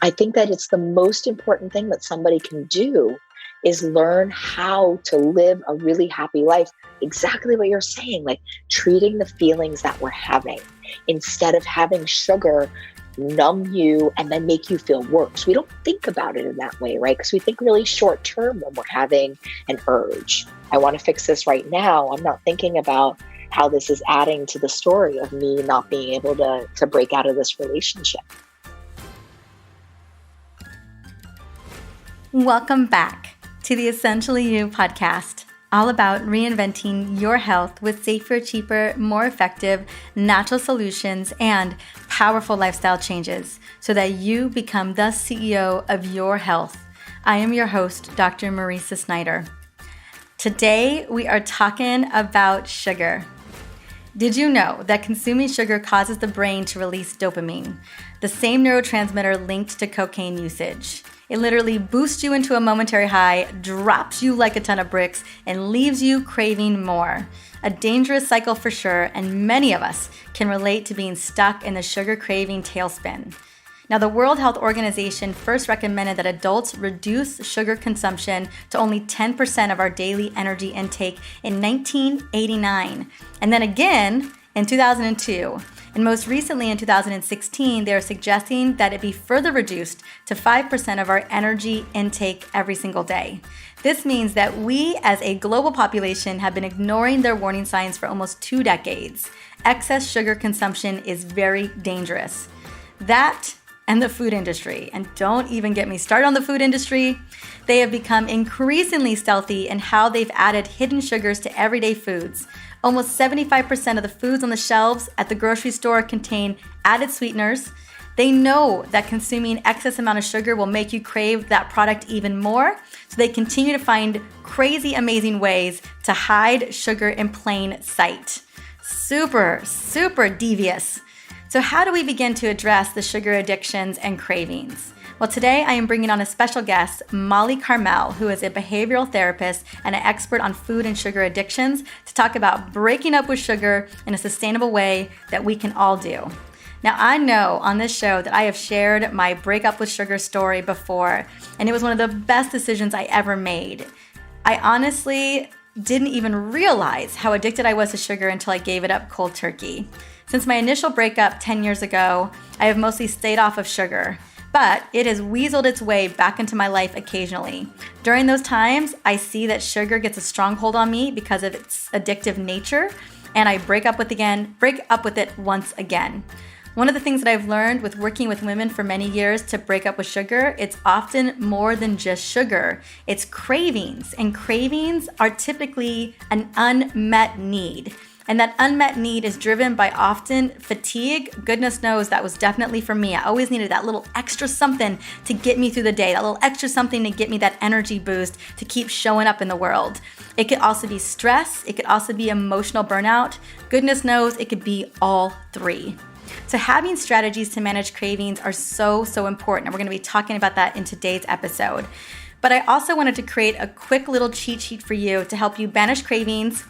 I think that it's the most important thing that somebody can do is learn how to live a really happy life. Exactly what you're saying, like treating the feelings that we're having instead of having sugar numb you and then make you feel worse. We don't think about it in that way, right? Because we think really short term when we're having an urge. I want to fix this right now. I'm not thinking about how this is adding to the story of me not being able to break out of this relationship. Welcome back to the Essentially You podcast, all about reinventing your health with safer, cheaper, more effective, natural solutions and powerful lifestyle changes so that you become the CEO of your health. I am your host, Dr. Marisa Snyder. Today, we are talking about sugar. Did you know that consuming sugar causes the brain to release dopamine, the same neurotransmitter linked to cocaine usage? It literally boosts you into a momentary high, drops you like a ton of bricks, and leaves you craving more. A dangerous cycle for sure, and many of us can relate to being stuck in the sugar craving tailspin. Now, the World Health Organization first recommended that adults reduce sugar consumption to only 10% of our daily energy intake in 1989, and then again in 2002. And most recently in 2016, they're suggesting that it be further reduced to 5% of our energy intake every single day. This means that we as a global population have been ignoring their warning signs for almost 2 decades. Excess sugar consumption is very dangerous. That and the food industry, and don't even get me started on the food industry. They have become increasingly stealthy in how they've added hidden sugars to everyday foods. Almost 75% of the foods on the shelves at the grocery store contain added sweeteners. They know that consuming excess amount of sugar will make you crave that product even more, so they continue to find crazy, amazing ways to hide sugar in plain sight. Super, super devious. So how do we begin to address the sugar addictions and cravings? Well, today I am bringing on a special guest, Molly Carmel, who is a behavioral therapist and an expert on food and sugar addictions, to talk about breaking up with sugar in a sustainable way that we can all do. Now, I know on this show that I have shared my breakup with sugar story before, and it was one of the best decisions I ever made. I honestly didn't even realize how addicted I was to sugar until I gave it up cold turkey. Since my initial breakup 10 years ago, I have mostly stayed off of sugar, but it has weaseled its way back into my life occasionally. During those times, I see that sugar gets a stronghold on me because of its addictive nature, and I break up with it once again. One of the things that I've learned with working with women for many years to break up with sugar, it's often more than just sugar. It's cravings, and cravings are typically an unmet need. And that unmet need is driven by often fatigue. Goodness knows that was definitely for me. I always needed that little extra something to get me through the day, that little extra something to get me that energy boost to keep showing up in the world. It could also be stress. It could also be emotional burnout. Goodness knows it could be all three. So having strategies to manage cravings are so important. And we're going to be talking about that in today's episode. But I also wanted to create a quick little cheat sheet for you to help you banish cravings,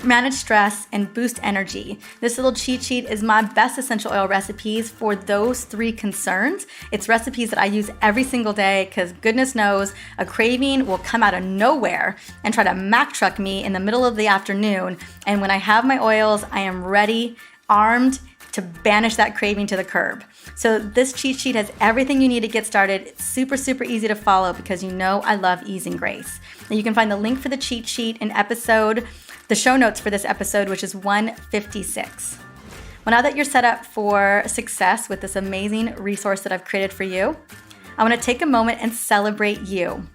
manage stress, and boost energy. This little cheat sheet is my best essential oil recipes for those 3 concerns. It's recipes that I use every single day because goodness knows a craving will come out of nowhere and try to Mack truck me in the middle of the afternoon. And when I have my oils, I am ready, armed to banish that craving to the curb. So this cheat sheet has everything you need to get started. It's super easy to follow because you know I love ease and grace. Now you can find the link for the cheat sheet in the show notes for this episode, which is 156. Well, now that you're set up for success with this amazing resource that I've created for you, I want to take a moment and celebrate you.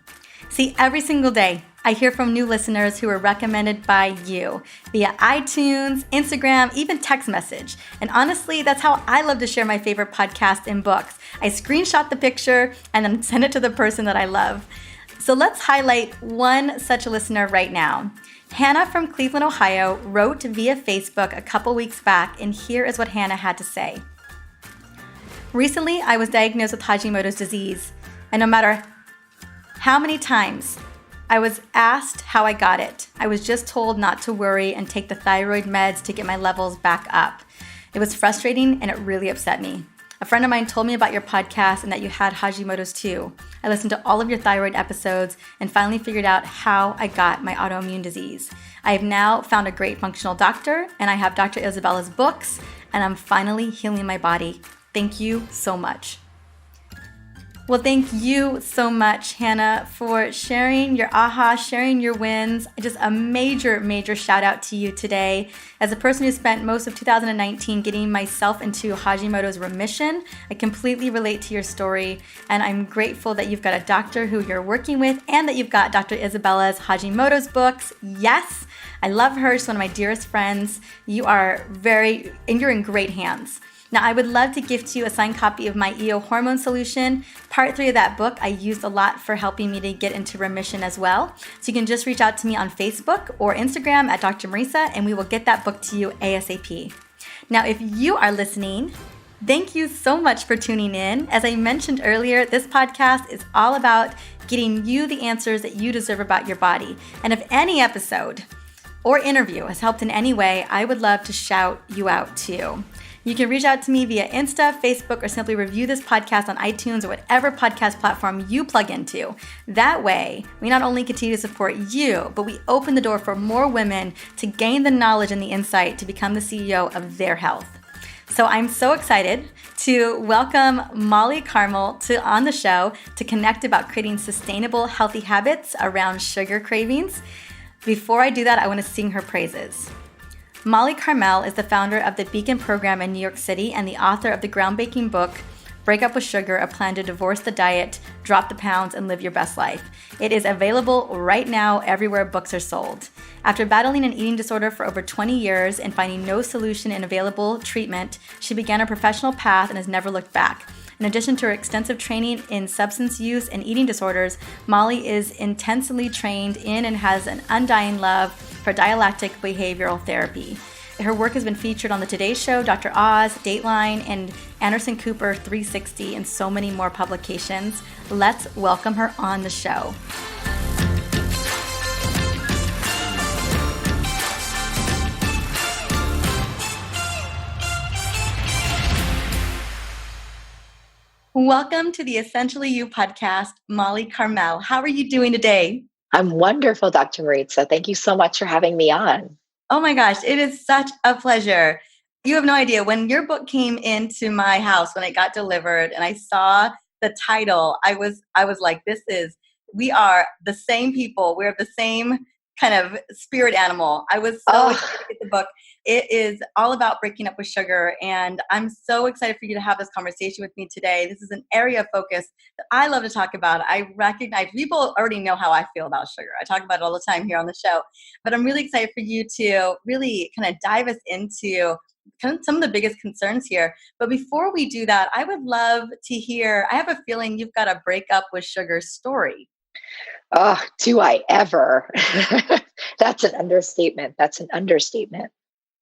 See, every single day, I hear from new listeners who are recommended by you via iTunes, Instagram, even text message. And honestly, that's how I love to share my favorite podcasts and books. I screenshot the picture and then send it to the person that I love. So let's highlight one such listener right now. Hannah from Cleveland, Ohio wrote via Facebook a couple weeks back, and here is what Hannah had to say. Recently, I was diagnosed with Hashimoto's disease, and no matter how many times I was asked how I got it, I was just told not to worry and take the thyroid meds to get my levels back up. It was frustrating and it really upset me. A friend of mine told me about your podcast and that you had Hashimoto's too. I listened to all of your thyroid episodes and finally figured out how I got my autoimmune disease. I have now found a great functional doctor, and I have Dr. Isabella's books, and I'm finally healing my body. Thank you so much. Well, thank you so much, Hannah, for sharing your aha, sharing your wins. Just a major, major shout out to you today. As a person who spent most of 2019 getting myself into Hashimoto's remission, I completely relate to your story, and I'm grateful that you've got a doctor who you're working with and that you've got Dr. Isabella's Hashimoto's books. Yes, I love her. She's one of my dearest friends. You're in great hands. Now, I would love to gift you a signed copy of my EO hormone solution. Part 3 of that book I used a lot for helping me to get into remission as well. So you can just reach out to me on Facebook or Instagram at Dr. Marisa, and we will get that book to you ASAP. Now, if you are listening, thank you so much for tuning in. As I mentioned earlier, this podcast is all about getting you the answers that you deserve about your body. And if any episode or interview has helped in any way, I would love to shout you out too. You can reach out to me via Insta, Facebook, or simply review this podcast on iTunes or whatever podcast platform you plug into. That way, we not only continue to support you, but we open the door for more women to gain the knowledge and the insight to become the CEO of their health. So I'm so excited to welcome Molly Carmel on the show to connect about creating sustainable, healthy habits around sugar cravings. Before I do that, I want to sing her praises. Molly Carmel is the founder of the Beacon program in New York City and the author of the groundbreaking book, Break Up with Sugar, A Plan to Divorce the Diet, Drop the Pounds, and Live Your Best Life. It is available right now everywhere books are sold. After battling an eating disorder for over 20 years and finding no solution and available treatment, she began a professional path and has never looked back. In addition to her extensive training in substance use and eating disorders, Molly is intensely trained in and has an undying love for dialectic behavioral therapy. Her work has been featured on The Today Show, Dr. Oz, Dateline, and Anderson Cooper 360, and so many more publications. Let's welcome her on the show. Welcome to the Essentially You podcast, Molly Carmel. How are you doing today? I'm wonderful, Dr. Maritza. Thank you so much for having me on. Oh my gosh, it is such a pleasure. You have no idea. When your book came into my house, when it got delivered and I saw the title, I was like, we are the same people. We're the same kind of spirit animal. I was so excited to get the book. It is all about breaking up with sugar, and I'm so excited for you to have this conversation with me today. This is an area of focus that I love to talk about. I recognize people already know how I feel about sugar. I talk about it all the time here on the show, but I'm really excited for you to really kind of dive us into kind of some of the biggest concerns here. But before we do that, I would love to hear, I have a feeling you've got a break up with sugar story. Oh, do I ever? That's an understatement.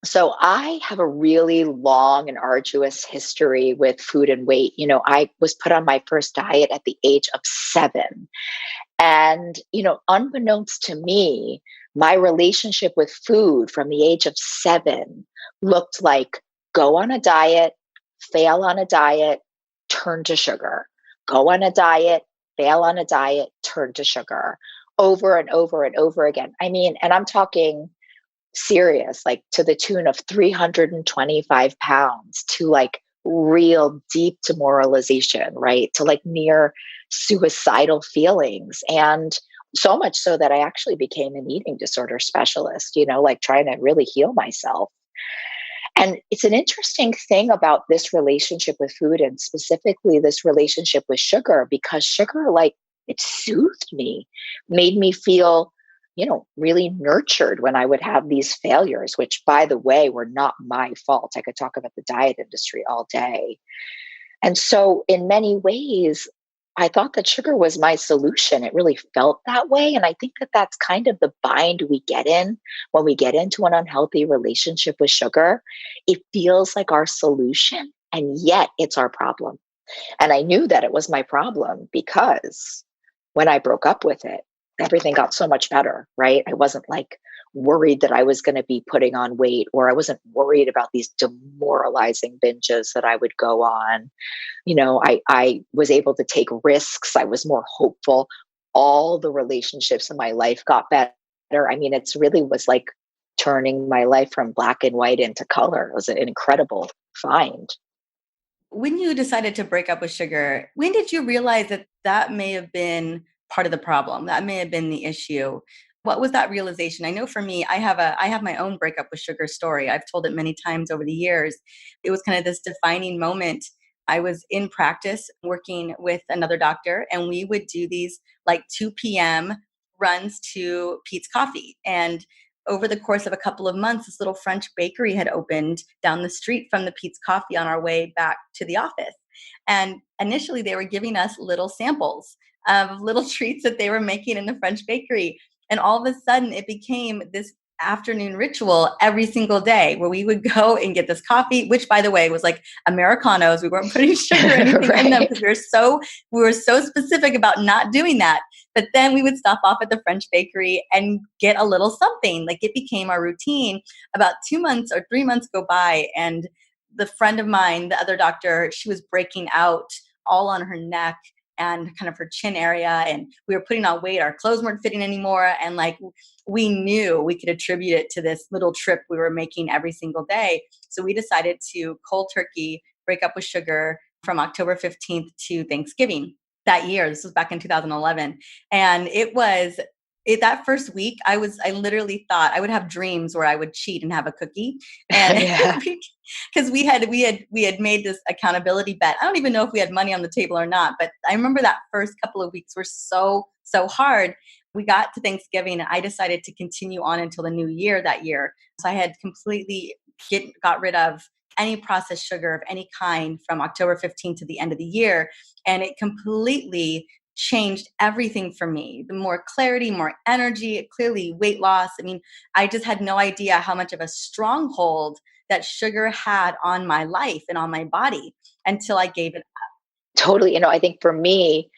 So I have a really long and arduous history with food and weight. I was put on my first diet at the age of 7. And, unbeknownst to me, my relationship with food from the age of 7 looked like go on a diet, fail on a diet, turn to sugar. Go on a diet, fail on a diet, turn to sugar, over and over and over again. I mean, and I'm talking serious, like to the tune of 325 pounds, to like real deep demoralization, right? To like near suicidal feelings. And so much so that I actually became an eating disorder specialist, like trying to really heal myself. And it's an interesting thing about this relationship with food, and specifically this relationship with sugar, because sugar, like, it soothed me, made me feel, really nurtured when I would have these failures, which, by the way, were not my fault. I could talk about the diet industry all day. And so in many ways, I thought that sugar was my solution. It really felt that way. And I think that that's kind of the bind we get in when we get into an unhealthy relationship with sugar. It feels like our solution, and yet it's our problem. And I knew that it was my problem because when I broke up with it, everything got so much better, right? I wasn't like worried that I was going to be putting on weight, or I wasn't worried about these demoralizing binges that I would go on. I was able to take risks. I was more hopeful. All the relationships in my life got better. I mean, it's really was like turning my life from black and white into color. It was an incredible find. When you decided to break up with sugar, when did you realize that that may have been part of the problem? That may have been the issue. What was that realization? I know for me, I have my own breakup with sugar story. I've told it many times over the years. It was kind of this defining moment. I was in practice working with another doctor, and we would do these like 2 p.m. runs to Pete's Coffee. And over the course of a couple of months, this little French bakery had opened down the street from the Pete's Coffee on our way back to the office. And initially, they were giving us little samples of little treats that they were making in the French bakery. And all of a sudden, it became this afternoon ritual every single day where we would go and get this coffee, which, by the way, was like Americanos. We weren't putting sugar or anything in them Right. because we were so specific about not doing that. But then we would stop off at the French bakery and get a little something. Like it became our routine. About 2 months or 3 months go by, and the friend of mine, the other doctor, she was breaking out all on her neck and kind of her chin area, and we were putting on weight. Our clothes weren't fitting anymore, and like we knew we could attribute it to this little trip we were making every single day. So we decided to cold turkey break up with sugar from October 15th to Thanksgiving that year. This was back in 2011, and that first week, I literally thought I would have dreams where I would cheat and have a cookie, and Yeah. because we had made this accountability bet. I don't even know if we had money on the table or not, but I remember that first couple of weeks were so hard. We got to Thanksgiving, and I decided to continue on until the new year that year. So I had completely got rid of any processed sugar of any kind from October 15th to the end of the year, and it completely changed everything for me. The more clarity, more energy, clearly weight loss. I mean, I just had no idea how much of a stronghold that sugar had on my life and on my body until I gave it. Totally. I think for me,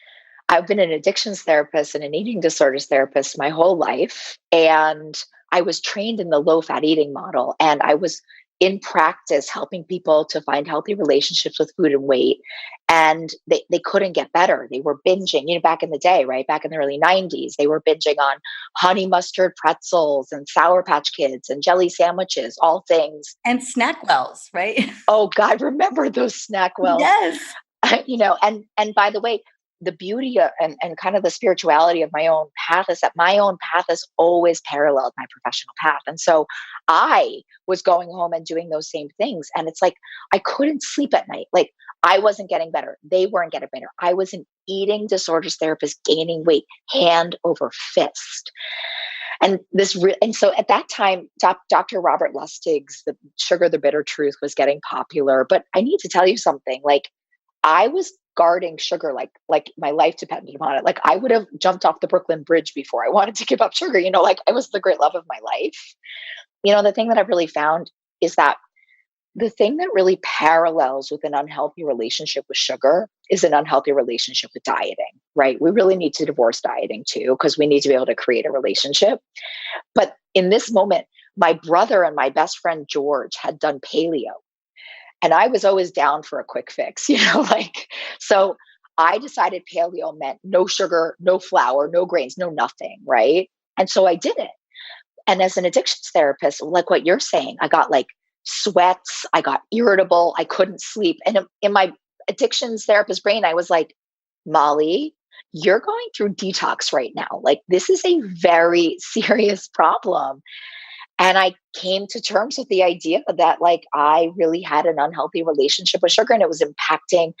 I've been an addictions therapist and an eating disorders therapist my whole life. And I was trained in the low fat eating model. And I was in practice helping people to find healthy relationships with food and weight. And they couldn't get better. They were binging, back in the day, right? Back in the early 90s, they were binging on honey mustard pretzels and Sour Patch Kids and jelly sandwiches, all things. And snack wells, right? Oh, God, remember those snack wells? Yes. And by the way, the beauty and kind of the spirituality of my own path is that my own path has always paralleled my professional path. And so I was going home and doing those same things. And it's like, I couldn't sleep at night. Like I wasn't getting better. They weren't getting better. I was an eating disorders therapist gaining weight hand over fist. And so at that time, Dr. Robert Lustig's The Sugar, the Bitter Truth was getting popular. But I need to tell you something, like I was guarding sugar like my life depended upon it. Like I would have jumped off the Brooklyn Bridge before I wanted to give up sugar, like it was the great love of my life. The thing that I've really found is that the thing that really parallels with an unhealthy relationship with sugar is an unhealthy relationship with dieting, right? We really need to divorce dieting too, because we need to be able to create a relationship. But in this moment, my brother and my best friend George had done paleo. And I was always down for a quick fix, so I decided paleo meant no sugar, no flour, no grains, no nothing, right? And so I did it. And as an addictions therapist, like what you're saying, I got like sweats, I got irritable, I couldn't sleep. And in my addictions therapist brain, I was like, Molly, you're going through detox right now. Like this is a very serious problem. And I came to terms with the idea that like I really had an unhealthy relationship with sugar and it was impacting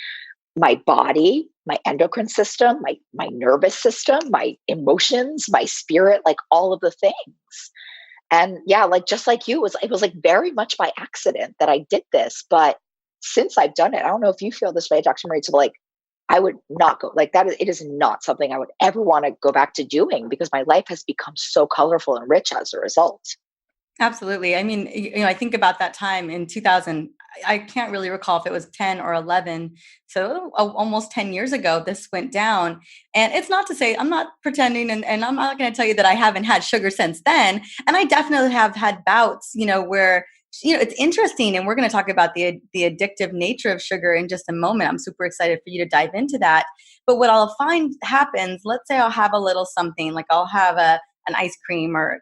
my body, my endocrine system, my nervous system, my emotions, my spirit, like all of the things. And yeah, like just like you, it was like very much by accident that I did this. But since I've done it, I don't know if you feel this way, Dr. Maritza, but like I would not go like that. It is not something I would ever want to go back to doing because my life has become so colorful and rich as a result. Absolutely. I mean, I think about that time in 2000. I can't really recall if it was 10 or 11. So almost 10 years ago, this went down. And it's not to say, I'm not pretending, and I'm not going to tell you that I haven't had sugar since then. And I definitely have had bouts, where, it's interesting. And we're going to talk about the addictive nature of sugar in just a moment. I'm super excited for you to dive into that. But what I'll find happens, let's say I'll have a little something, like I'll have an ice cream or,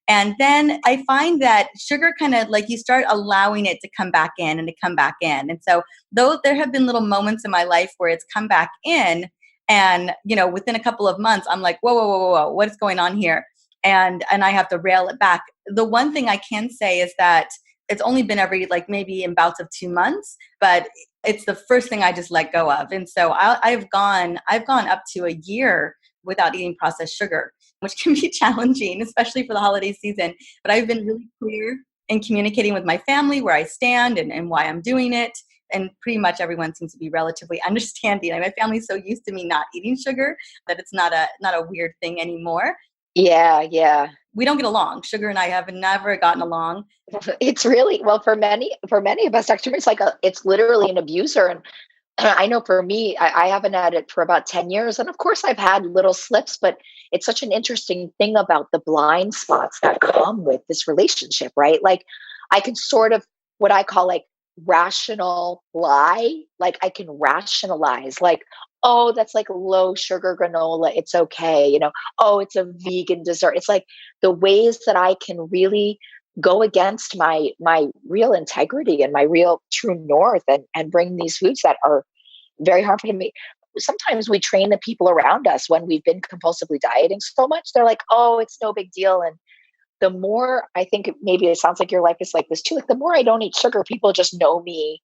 and then I find that sugar kind of like you start allowing it to come back in and to come back in. And so though there have been little moments in my life where it's come back in and, within a couple of months, I'm like, whoa, whoa, whoa, whoa, whoa, what is going on here? And I have to rail it back. The one thing I can say is that it's only been every, like maybe in bouts of 2 months, but it's the first thing I just let go of. And so I've gone up to a year without eating processed sugar, which can be challenging, especially for the holiday season. But I've been really clear in communicating with my family where I stand and why I'm doing it. And pretty much everyone seems to be relatively understanding. And my family's so used to me not eating sugar that it's not a weird thing anymore. Yeah, yeah. We don't get along. Sugar and I have never gotten along. It's really, well, for many of us, actually, it's literally an abuser. And I know for me, I haven't had it for about 10 years. And of course, I've had little slips, but it's such an interesting thing about the blind spots that come with this relationship, right? Like, I can sort of what I call like rational lie. Like, I can rationalize, like, oh, that's like low sugar granola. It's okay. Oh, it's a vegan dessert. It's like the ways that I can really go against my real integrity and my real true north, and bring these foods that are very harmful to me. Sometimes we train the people around us when we've been compulsively dieting so much. They're like, oh, it's no big deal. And the more, I think maybe it sounds like your life is like this too. Like, the more I don't eat sugar, people just know me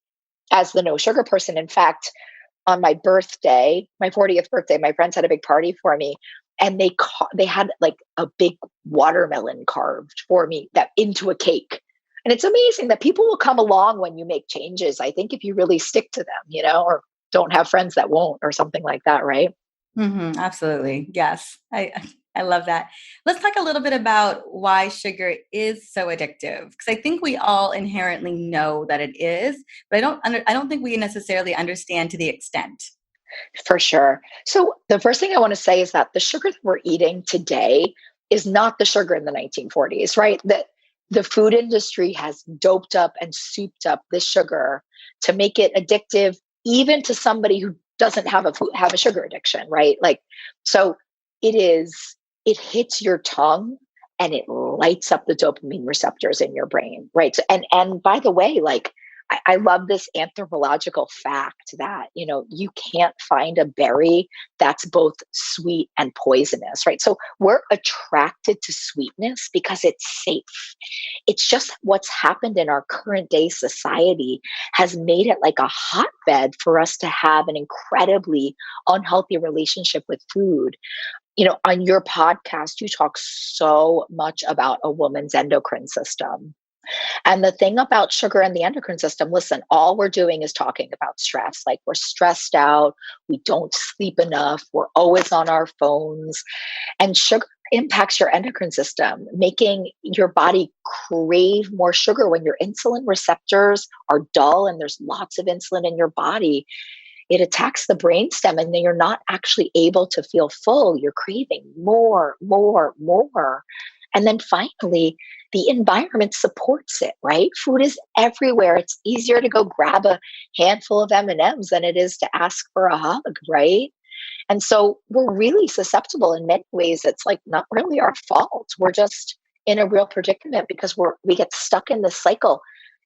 as the no sugar person. In fact, on my birthday, my 40th birthday, my friends had a big party for me, and they had like a big watermelon carved for me that into a cake. And it's amazing that people will come along when you make changes. I think if you really stick to them, or don't have friends that won't, or something like that, right? Mm-hmm, absolutely. Yes. I love that. Let's talk a little bit about why sugar is so addictive. Because I think we all inherently know that it is, but I don't think we necessarily understand to the extent. For sure. So the first thing I want to say is that the sugar that we're eating today is not the sugar in the 1940s, right? That the food industry has doped up and souped up this sugar to make it addictive, even to somebody who doesn't have a sugar addiction, right? Like, so it hits your tongue and it lights up the dopamine receptors in your brain, right? So, and by the way, like, I love this anthropological fact that, you can't find a berry that's both sweet and poisonous, right? So we're attracted to sweetness because it's safe. It's just what's happened in our current day society has made it like a hotbed for us to have an incredibly unhealthy relationship with food. On your podcast, you talk so much about a woman's endocrine system. And the thing about sugar and the endocrine system, listen, all we're doing is talking about stress. Like, we're stressed out, we don't sleep enough, we're always on our phones. And sugar impacts your endocrine system, making your body crave more sugar. When your insulin receptors are dull and there's lots of insulin in your body, it attacks the brainstem, and then you're not actually able to feel full. You're craving more, more, more. And then finally, the environment supports it, right? Food is everywhere. It's easier to go grab a handful of M&Ms than it is to ask for a hug, right? And so we're really susceptible in many ways. It's like not really our fault. We're just in a real predicament because we get stuck in this cycle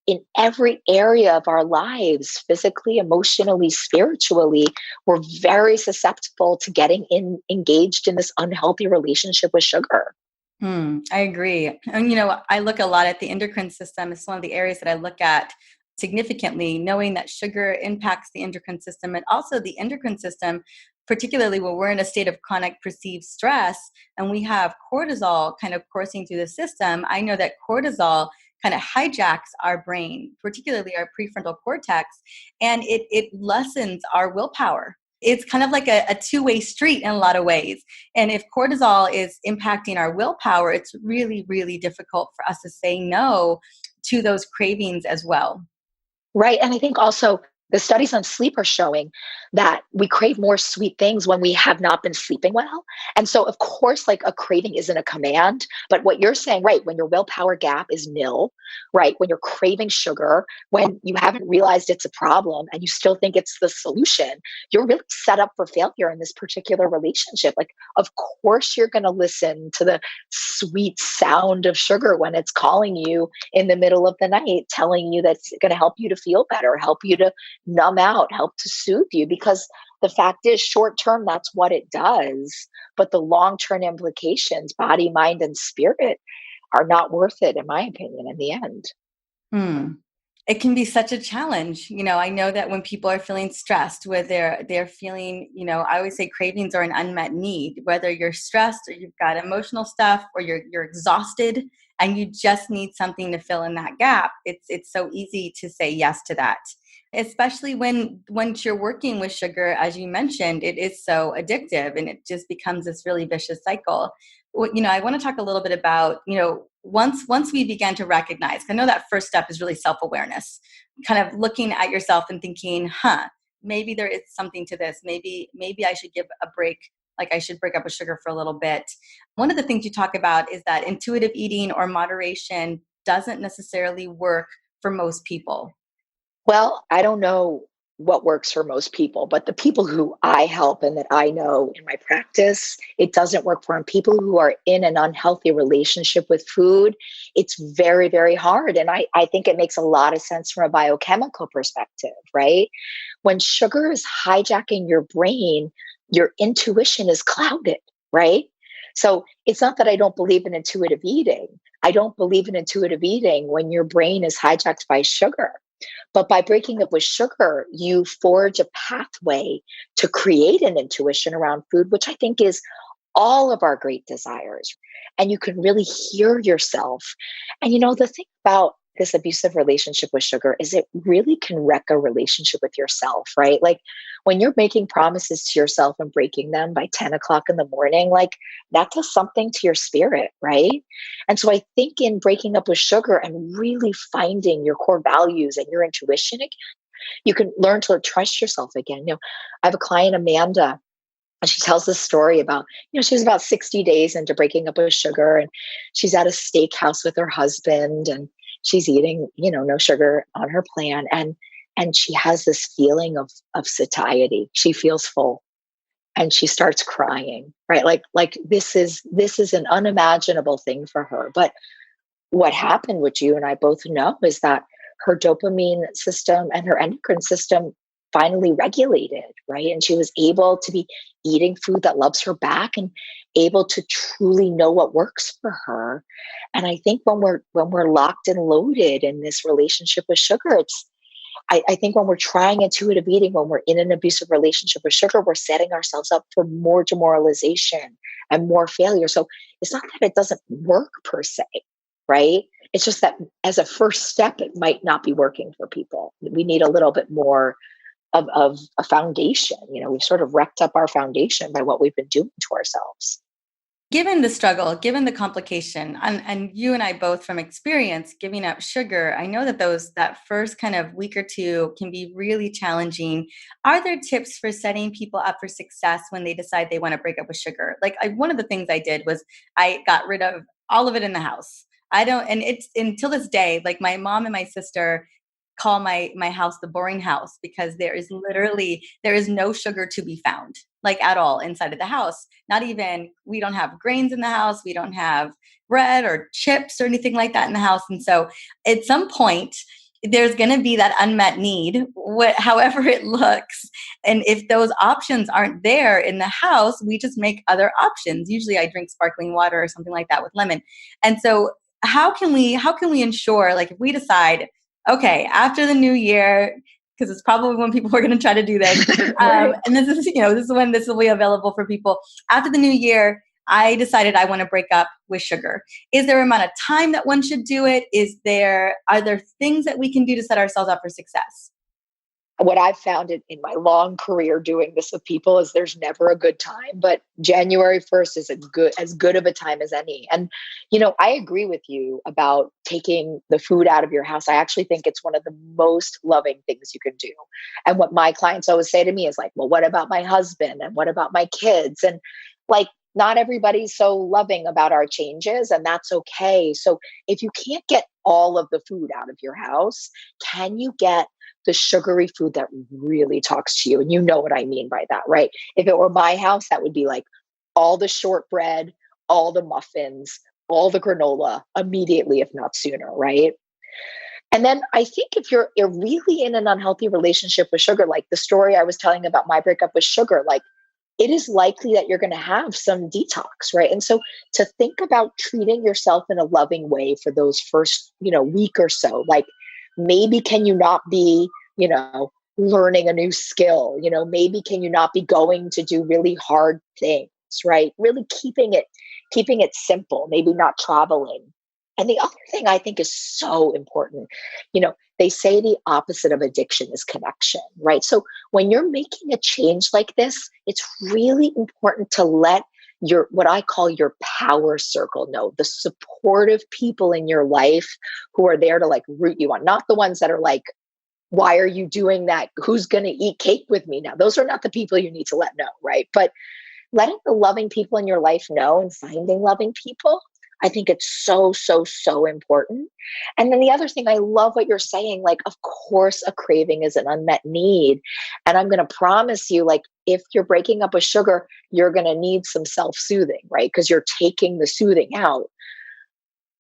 in every area of our lives, physically, emotionally, spiritually. We're very susceptible to getting engaged in this unhealthy relationship with sugar. I agree. And, I look a lot at the endocrine system. It's one of the areas that I look at significantly, knowing that sugar impacts the endocrine system, and also the endocrine system, particularly when we're in a state of chronic perceived stress and we have cortisol kind of coursing through the system. I know that cortisol kind of hijacks our brain, particularly our prefrontal cortex, and it lessens our willpower. It's kind of like a two-way street in a lot of ways. And if cortisol is impacting our willpower, it's really, really difficult for us to say no to those cravings as well. Right. And I think also the studies on sleep are showing that we crave more sweet things when we have not been sleeping well. And so, of course, like a craving isn't a command, but what you're saying, right, when your willpower gap is nil, right, when you're craving sugar, when you haven't realized it's a problem and you still think it's the solution, you're really set up for failure in this particular relationship. Like, of course, you're going to listen to the sweet sound of sugar when it's calling you in the middle of the night, telling you that's going to help you to feel better, help you to numb out, help to soothe you. Because the fact is, short term, that's what it does. But the long term implications, body, mind, and spirit, are not worth it, in my opinion, in the end. Hmm. It can be such a challenge. I know that when people are feeling stressed, where they're feeling, I always say cravings are an unmet need, whether you're stressed or you've got emotional stuff or you're exhausted and you just need something to fill in that gap. It's so easy to say yes to that. Especially when once you're working with sugar, as you mentioned, it is so addictive and it just becomes this really vicious cycle. Well, I want to talk a little bit about, once we began to recognize, I know that first step is really self-awareness, kind of looking at yourself and thinking, maybe there is something to this. Maybe I should give a break. Like I should break up with sugar for a little bit. One of the things you talk about is that intuitive eating or moderation doesn't necessarily work for most people. Well, I don't know what works for most people, but the people who I help and that I know in my practice, it doesn't work for them. People who are in an unhealthy relationship with food, it's very, very hard. And I think it makes a lot of sense from a biochemical perspective, right? When sugar is hijacking your brain, your intuition is clouded, right? So it's not that I don't believe in intuitive eating. I don't believe in intuitive eating when your brain is hijacked by sugar. But by breaking up with sugar, you forge a pathway to create an intuition around food, which I think is all of our great desires. And you can really hear yourself. And the thing about this abusive relationship with sugar is it really can wreck a relationship with yourself, right? Like when you're making promises to yourself and breaking them by 10 o'clock in the morning, like that does something to your spirit, right? And so I think in breaking up with sugar and really finding your core values and your intuition again, you can learn to trust yourself again. I have a client, Amanda, and she tells this story about, she was about 60 days into breaking up with sugar and she's at a steakhouse with her husband and she's eating, no sugar on her plan. And she has this feeling of satiety. She feels full and she starts crying, right? Like this is an unimaginable thing for her. But what happened, which you and I both know, is that her dopamine system and her endocrine system finally regulated, right? And she was able to be eating food that loves her back and able to truly know what works for her. And I think when we're locked and loaded in this relationship with sugar, I think when we're trying intuitive eating, when we're in an abusive relationship with sugar, we're setting ourselves up for more demoralization and more failure. So it's not that it doesn't work per se, right? It's just that as a first step, it might not be working for people. We need a little bit more of a foundation. We've sort of wrecked up our foundation by what we've been doing to ourselves. Given the struggle, given the complication, and you and I both from experience giving up sugar, I know that that first kind of week or two can be really challenging. Are there tips for setting people up for success when they decide they want to break up with sugar? Like one of the things I did was I got rid of all of it in the house. I don't, and it's until this day, like my mom and my sister call my house the boring house because there is no sugar to be found, like at all inside of the house. Not even, we don't have grains in the house, we don't have bread or chips or anything like that in the house. And so at some point there's going to be that unmet need, however it looks. And if those options aren't there in the house, we just make other options. Usually I drink sparkling water or something like that with lemon. And so how can we ensure, like if we decide, okay, after the new year, because it's probably when people are going to try to do this. Right. And this is when this will be available for people. After the new year, I decided I want to break up with sugar. Is there an amount of time that one should do it? Are there things that we can do to set ourselves up for success? what I've found in my long career doing this with people is there's never a good time, but January 1st is as good of a time as any. And, I agree with you about taking the food out of your house. I actually think it's one of the most loving things you can do. And what my clients always say to me is like, well, what about my husband? And what about my kids? And like, not everybody's so loving about our changes, and that's okay. So if you can't get all of the food out of your house, can you get the sugary food that really talks to you? And you know what I mean by that, right? If it were my house, that would be like all the shortbread, all the muffins, all the granola immediately, if not sooner, right? And then I think if you're really in an unhealthy relationship with sugar, like the story I was telling about my breakup with sugar, like it is likely that you're going to have some detox, right? And so to think about treating yourself in a loving way for those first, week or so, like maybe can you not be, learning a new skill, maybe can you not be going to do really hard things, right? Really keeping it simple, maybe not traveling. And the other thing I think is so important, they say the opposite of addiction is connection, right? So when you're making a change like this, it's really important to let what I call your power circle know, the supportive people in your life who are there to like root you on, not the ones that are like, why are you doing that? Who's going to eat cake with me now? Those are not the people you need to let know, right? But letting the loving people in your life know and finding loving people, I think it's so, so, so important. And then the other thing, I love what you're saying. Like, of course, a craving is an unmet need. And I'm going to promise you, like, if you're breaking up with sugar, you're going to need some self-soothing, right? Because you're taking the soothing out.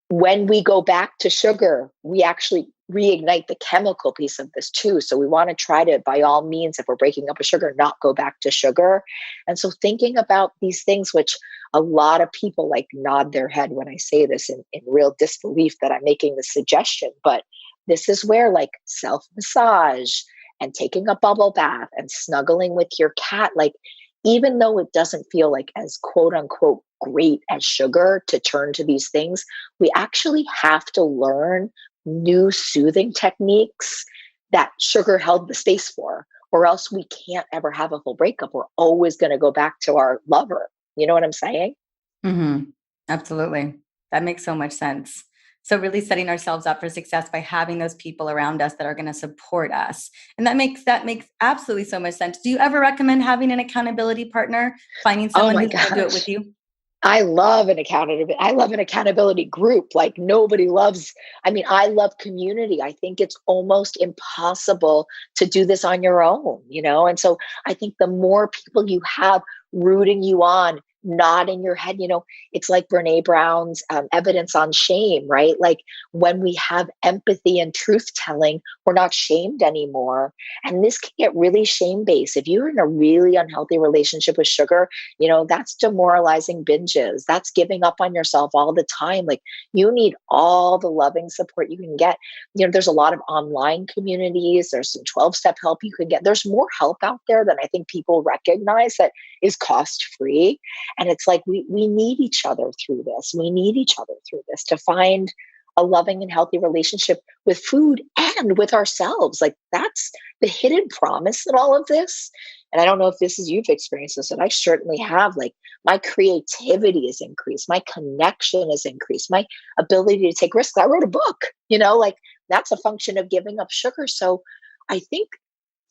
When we go back to sugar, we actually reignite the chemical piece of this too. So we want to try to, by all means, if we're breaking up with sugar, not go back to sugar. And so thinking about these things, which a lot of people like nod their head when I say this in real disbelief that I'm making the suggestion, but this is where like self-massage and taking a bubble bath and snuggling with your cat, like even though it doesn't feel like as quote unquote great as sugar to turn to these things, we actually have to learn new soothing techniques that sugar held the space for, or else we can't ever have a full breakup. We're always going to go back to our lover. You know what I'm saying? Mm-hmm. Absolutely. That makes so much sense. So really setting ourselves up for success by having those people around us that are going to support us. And that makes absolutely so much sense. Do you ever recommend having an accountability partner, finding Oh someone my who's going to do it gosh. with you? I love an accountability group. Like nobody loves, I love community. I think it's almost impossible to do this on your own, And so I think the more people you have rooting you on, nodding your head, it's like Brene Brown's evidence on shame, right? Like when we have empathy and truth telling, we're not shamed anymore. And this can get really shame based. If you're in a really unhealthy relationship with sugar, that's demoralizing binges. That's giving up on yourself all the time. Like you need all the loving support you can get. There's a lot of online communities. There's some 12-step help you can get. There's more help out there than I think people recognize that is cost free. And it's like, we need each other through this. We need each other through this to find a loving and healthy relationship with food and with ourselves. Like that's the hidden promise in all of this. And I don't know if you've experienced this, and I certainly have. Like my creativity is increased, my connection is increased, my ability to take risks. I wrote a book, like that's a function of giving up sugar. So I think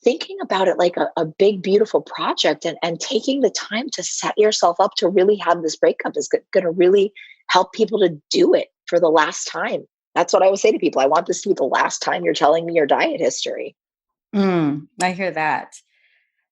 thinking about it like a big, beautiful project and taking the time to set yourself up to really have this breakup is going to really help people to do it for the last time. That's what I would say to people. I want this to be the last time you're telling me your diet history. I hear that.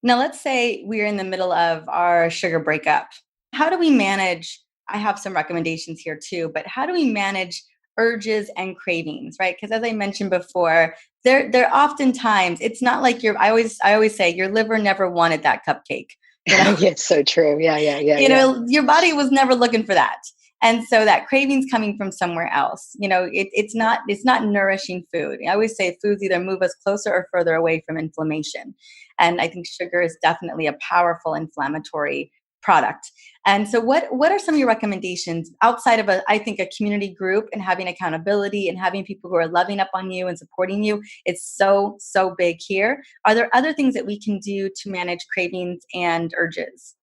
Now, let's say we're in the middle of our sugar breakup. How do we manage? I have some recommendations here too, but how do we manage urges and cravings, right? Because as I mentioned before, they're oftentimes, it's not like I always say your liver never wanted that cupcake. You know, It's so true. Yeah, yeah, yeah, yeah. your body was never looking for that. And so that craving's coming from somewhere else. It's not nourishing food. I always say foods either move us closer or further away from inflammation. And I think sugar is definitely a powerful inflammatory product. And so what are some of your recommendations outside of I think a community group and having accountability and having people who are loving up on you and supporting you? It's so, so big here. Are there other things that we can do to manage cravings and urges?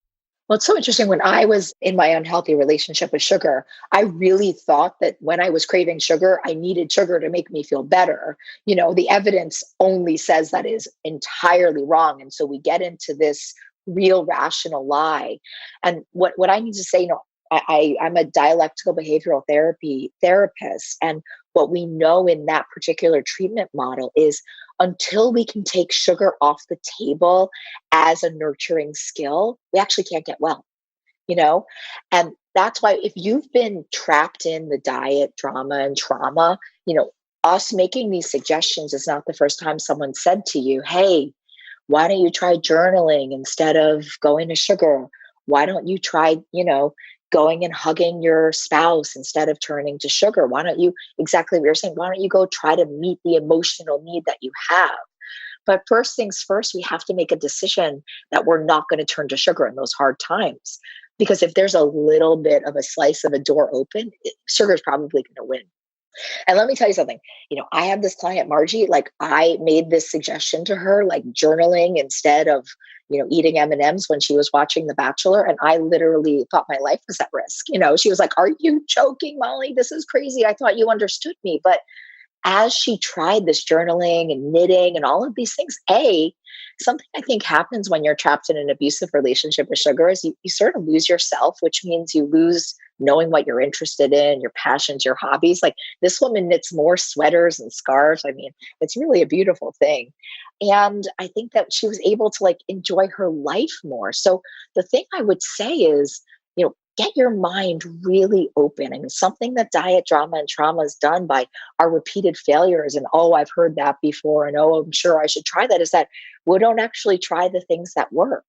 Well, it's so interesting. When I was in my unhealthy relationship with sugar, I really thought that when I was craving sugar, I needed sugar to make me feel better. The evidence only says that is entirely wrong. And so we get into this real rational lie. And what I need to say, I'm a dialectical behavioral therapy therapist. And what we know in that particular treatment model is until we can take sugar off the table as a nurturing skill, we actually can't get well, you know? And that's why if you've been trapped in the diet drama and trauma, us making these suggestions is not the first time someone said to you, hey, why don't you try journaling instead of going to sugar? Why don't you try, going and hugging your spouse instead of turning to sugar? Why don't you, exactly what you're saying, why don't you go try to meet the emotional need that you have? But first things first, we have to make a decision that we're not going to turn to sugar in those hard times. Because if there's a little bit of a slice of a door open, sugar is probably going to win. And let me tell you something, I have this client, Margie, like I made this suggestion to her, like journaling instead of, eating M&Ms when she was watching The Bachelor. And I literally thought my life was at risk. She was like, are you joking, Molly? This is crazy. I thought you understood me. But as she tried this journaling and knitting and all of these things, something I think happens when you're trapped in an abusive relationship with sugar is you sort of lose yourself, which means you lose knowing what you're interested in, your passions, your hobbies. Like this woman knits more sweaters and scarves. I mean, it's really a beautiful thing. And I think that she was able to like enjoy her life more. So the thing I would say is, get your mind really open. And something that diet drama and trauma has done by our repeated failures and, oh, I've heard that before. And, oh, I'm sure I should try that, is that we don't actually try the things that work.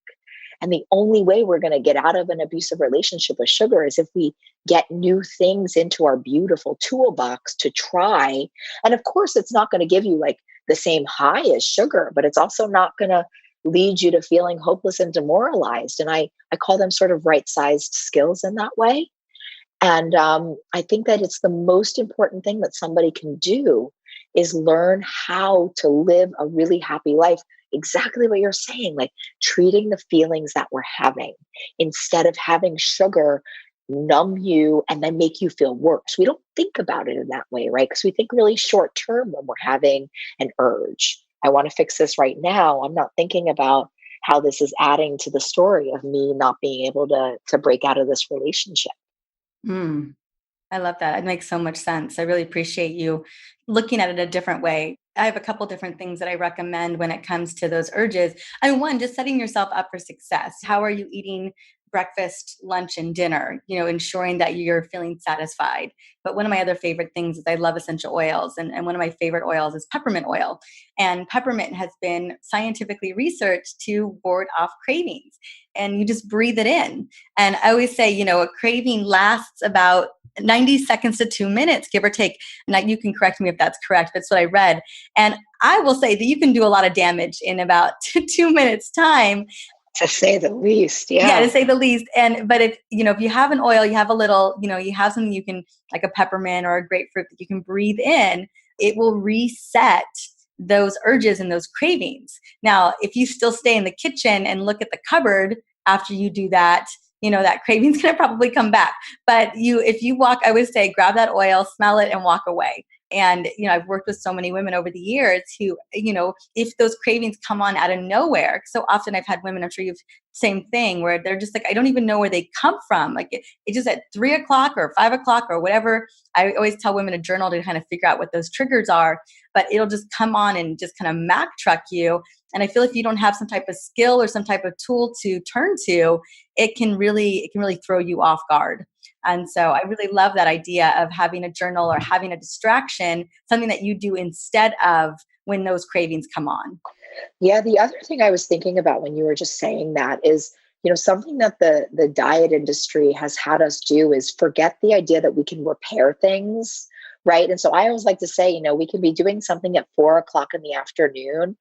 And the only way we're going to get out of an abusive relationship with sugar is if we get new things into our beautiful toolbox to try. And of course, it's not going to give you like the same high as sugar, but it's also not going to lead you to feeling hopeless and demoralized. And I call them sort of right-sized skills in that way. And I think that it's the most important thing that somebody can do is learn how to live a really happy life. Exactly what you're saying, like treating the feelings that we're having instead of having sugar numb you and then make you feel worse. We don't think about it in that way, right? Because we think really short term when we're having an urge. I want to fix this right now. I'm not thinking about how this is adding to the story of me not being able to break out of this relationship. Mm, I love that. It makes so much sense. I really appreciate you looking at it a different way. I have a couple different things that I recommend when it comes to those urges. I mean, one, just setting yourself up for success. How are you eating breakfast, lunch, and dinner? Ensuring that you're feeling satisfied. But one of my other favorite things is I love essential oils. And one of my favorite oils is peppermint oil. And peppermint has been scientifically researched to ward off cravings. And you just breathe it in. And I always say, a craving lasts about 90 seconds to 2 minutes, give or take. Now, you can correct me if that's correct, but it's what I read. And I will say that you can do a lot of damage in about 2 minutes time. To say the least, Yeah, yeah. to say the least. But if you have an oil, you have a little, you have something you can, like a peppermint or a grapefruit that you can breathe in, it will reset those urges and those cravings. Now, if you still stay in the kitchen and look at the cupboard after you do that, that craving's going to probably come back. But if you walk, I would say grab that oil, smell it, and walk away. And, I've worked with so many women over the years who, if those cravings come on out of nowhere, so often I've had women, I'm sure you've same thing, where they're just like, I don't even know where they come from. Like it's just at 3:00 or 5:00 or whatever. I always tell women to journal to kind of figure out what those triggers are, but it'll just come on and just kind of Mack truck you. And I feel if you don't have some type of skill or some type of tool to turn to, it can really throw you off guard. And so I really love that idea of having a journal or having a distraction, something that you do instead of when those cravings come on. Yeah, the other thing I was thinking about when you were just saying that is, something that the diet industry has had us do is forget the idea that we can repair things, right? And so I always like to say, we can be doing something at 4:00 in the afternoon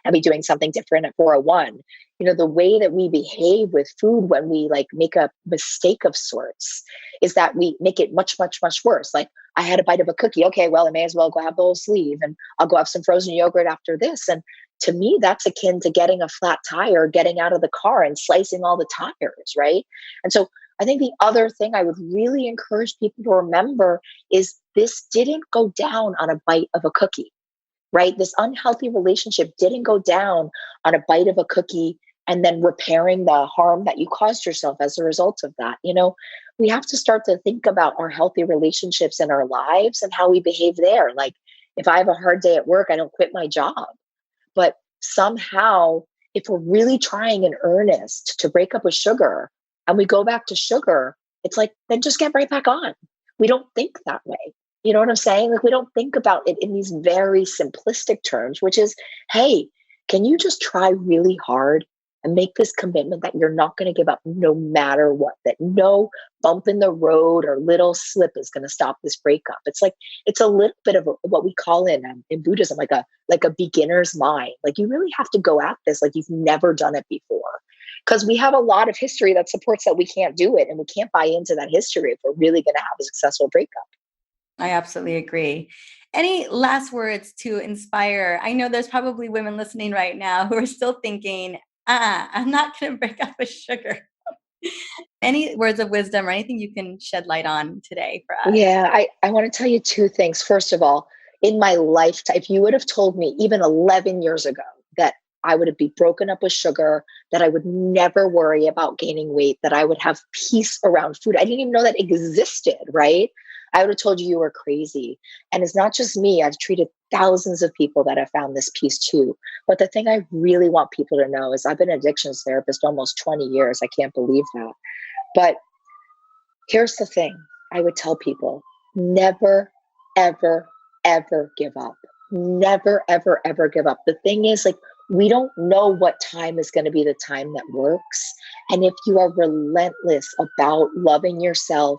and be doing something different at 401. The way that we behave with food when we like make a mistake of sorts is that we make it much, much, much worse. Like, I had a bite of a cookie. Okay, well, I may as well go have the whole sleeve, and I'll go have some frozen yogurt after this. And to me, that's akin to getting a flat tire, getting out of the car and slicing all the tires, right? And so I think the other thing I would really encourage people to remember is this didn't go down on a bite of a cookie, right? This unhealthy relationship didn't go down on a bite of a cookie and then repairing the harm that you caused yourself as a result of that. We have to start to think about our healthy relationships in our lives and how we behave there. Like, if I have a hard day at work, I don't quit my job. But somehow, if we're really trying in earnest to break up with sugar and we go back to sugar, it's like, then just get right back on. We don't think that way. You know what I'm saying? Like, we don't think about it in these very simplistic terms, which is, hey, can you just try really hard and make this commitment that you're not going to give up no matter what, that no bump in the road or little slip is going to stop this breakup. It's like, it's a little bit of what we call in Buddhism, like a beginner's mind. Like, you really have to go at this like you've never done it before, because we have a lot of history that supports that we can't do it, and we can't buy into that history if we're really going to have a successful breakup. I absolutely agree. Any last words to inspire? I know there's probably women listening right now who are still thinking, I'm not going to break up with sugar. Any words of wisdom or anything you can shed light on today for us? Yeah, I want to tell you two things. First of all, in my lifetime, if you would have told me even 11 years ago that I would be broken up with sugar, that I would never worry about gaining weight, that I would have peace around food, I didn't even know that existed, right? I would have told you were crazy. And it's not just me. I've treated thousands of people that have found this peace too. But the thing I really want people to know is I've been an addictions therapist almost 20 years. I can't believe that. But here's the thing I would tell people: never, ever, ever give up. Never, ever, ever give up. The thing is, like, we don't know what time is going to be the time that works. And if you are relentless about loving yourself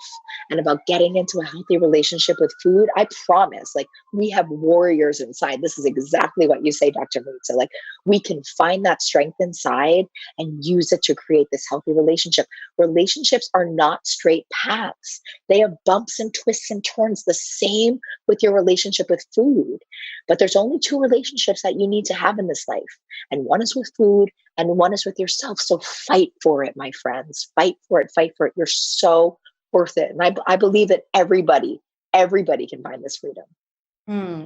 and about getting into a healthy relationship with food, I promise, like, we have warriors inside. This is exactly what you say, Dr. Maritza. Like, we can find that strength inside and use it to create this healthy relationship. Relationships are not straight paths. They have bumps and twists and turns, the same with your relationship with food. But there's only two relationships that you need to have in this life. And one is with food and one is with yourself. So fight for it, my friends. Fight for it. Fight for it. You're so worth it. And I believe that everybody can find this freedom.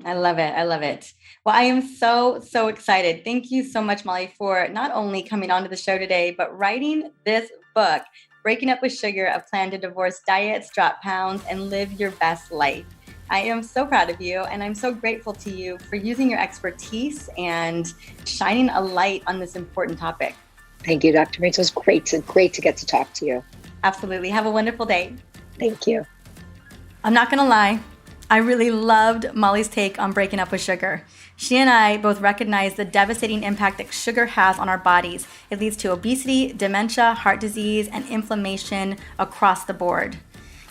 I love it. I love it. Well, I am so, so excited. Thank you so much, Molly, for not only coming onto the show today, but writing this book, Breaking Up with Sugar, A Plan to Divorce Diets, Drop Pounds, and Live Your Best Life. I am so proud of you, and I'm so grateful to you for using your expertise and shining a light on this important topic. Thank you, Dr. Maritza. It was great to get to talk to you. Absolutely. Have a wonderful day. Thank you. I'm not going to lie. I really loved Molly's take on breaking up with sugar. She and I both recognize the devastating impact that sugar has on our bodies. It leads to obesity, dementia, heart disease, and inflammation across the board.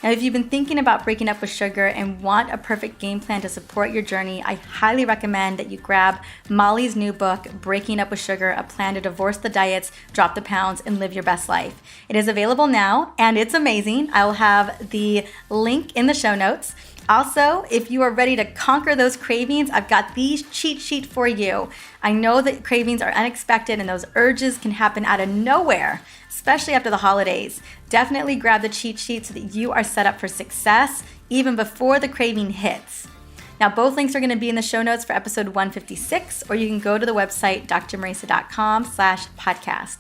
Now, if you've been thinking about breaking up with sugar and want a perfect game plan to support your journey, I highly recommend that you grab Molly's new book, Breaking Up with Sugar, A Plan to Divorce the Diets, Drop the Pounds, and Live Your Best Life. It is available now, and it's amazing. I will have the link in the show notes. Also, if you are ready to conquer those cravings, I've got the cheat sheet for you. I know that cravings are unexpected and those urges can happen out of nowhere, especially after the holidays. Definitely grab the cheat sheet so that you are set up for success even before the craving hits. Now, both links are going to be in the show notes for episode 156, or you can go to the website drmarisa.com/podcast.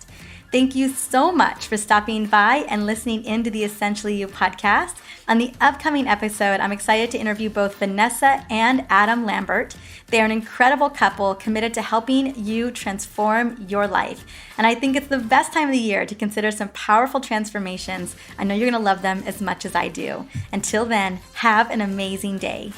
Thank you so much for stopping by and listening into the Essentially You podcast. On the upcoming episode, I'm excited to interview both Vanessa and Adam Lambert. They are an incredible couple committed to helping you transform your life. And I think it's the best time of the year to consider some powerful transformations. I know you're going to love them as much as I do. Until then, have an amazing day.